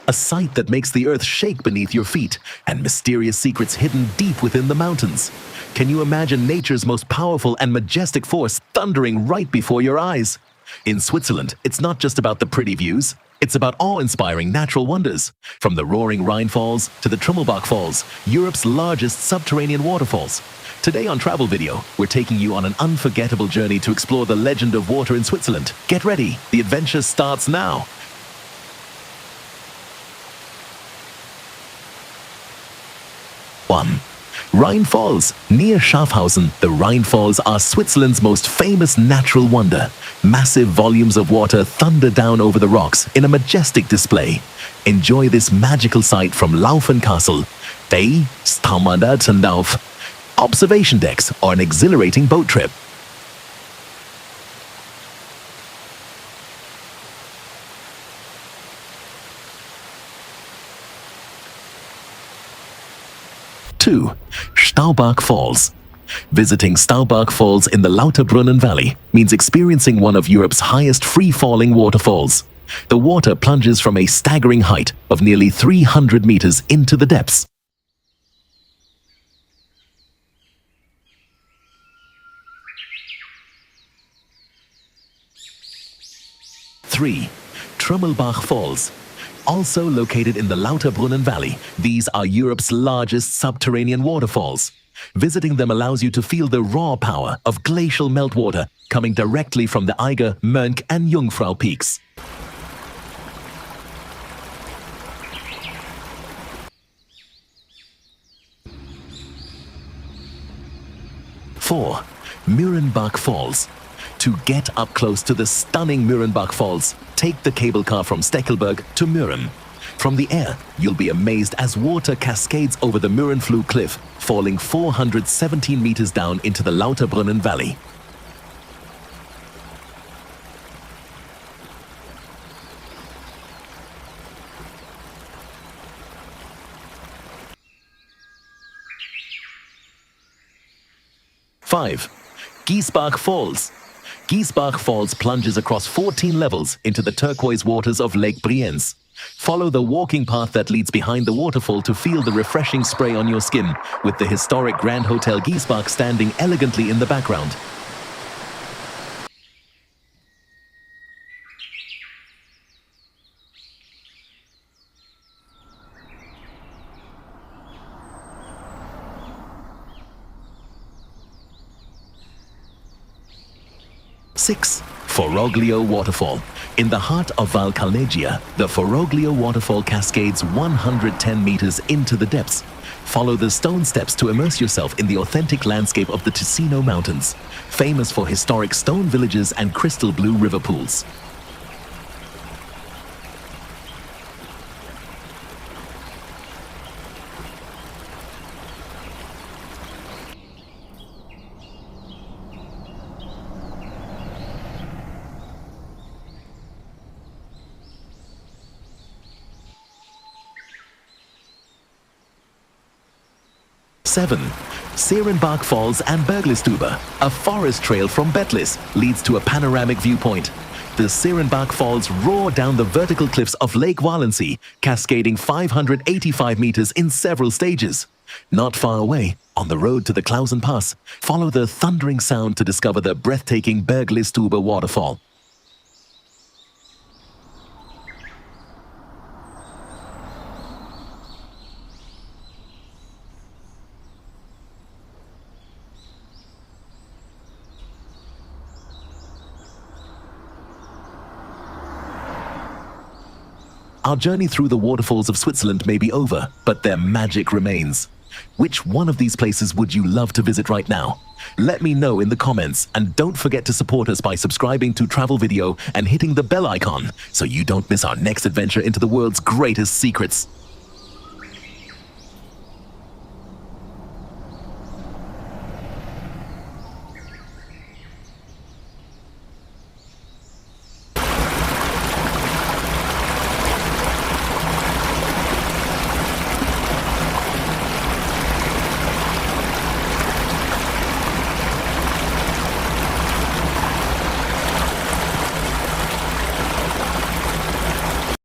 a sight that makes the earth shake beneath your feet, and mysterious secrets hidden deep within the mountains. Can you imagine nature's most powerful and majestic force thundering right before your eyes? In Switzerland, it's not just about the pretty views. It's about awe-inspiring natural wonders. From the roaring Rhine Falls to the Trummelbach Falls, Europe's largest subterranean waterfalls. Today on Travel Video, we're taking you on an unforgettable journey to explore the legend of water in Switzerland. Get ready, the adventure starts now. 1. Rhine Falls. Near Schaffhausen, the Rhine Falls are Switzerland's most famous natural wonder. Massive volumes of water thunder down over the rocks in a majestic display. Enjoy this magical sight from Laufen Castle, Day, Staumandatendauf, observation decks, or an exhilarating boat trip. Two. Staubach Falls. Visiting Staubach Falls in the Lauterbrunnen Valley means experiencing one of Europe's highest free-falling waterfalls. The water plunges from a staggering height of nearly 300 meters into the depths. 3. Trummelbach Falls. Also located in the Lauterbrunnen Valley, these are Europe's largest subterranean waterfalls. Visiting them allows you to feel the raw power of glacial meltwater coming directly from the Eiger, Mönch and Jungfrau peaks. Four. Mührenbach Falls. To get up close to the stunning Mührenbach Falls, take the cable car from Steckelberg to Mürren. From the air, you'll be amazed as water cascades over the Mührenfluh cliff, falling 417 meters down into the Lauterbrunnen Valley. Five. Giesbach Falls. Giesbach Falls plunges across 14 levels into the turquoise waters of Lake Brienz. Follow the walking path that leads behind the waterfall to feel the refreshing spray on your skin, with the historic Grand Hotel Giesbach standing elegantly in the background. Six. Foroglio Waterfall. In the heart of Val Calnegia, the Foroglio Waterfall cascades 110 meters into the depths. Follow the stone steps to immerse yourself in the authentic landscape of the Ticino Mountains, famous for historic stone villages and crystal blue river pools. Seven. Serenbach Falls and Berglistüber. A forest trail from Betlis leads to a panoramic viewpoint. The Serenbach Falls roar down the vertical cliffs of Lake Walensee, cascading 585 meters in several stages. Not far away, on the road to the Klausen Pass, follow the thundering sound to discover the breathtaking Berglistüber waterfall. Our journey through the waterfalls of Switzerland may be over, but their magic remains. Which one of these places would you love to visit right now? Let me know in the comments, and don't forget to support us by subscribing to Travel Video and hitting the bell icon so you don't miss our next adventure into the world's greatest secrets.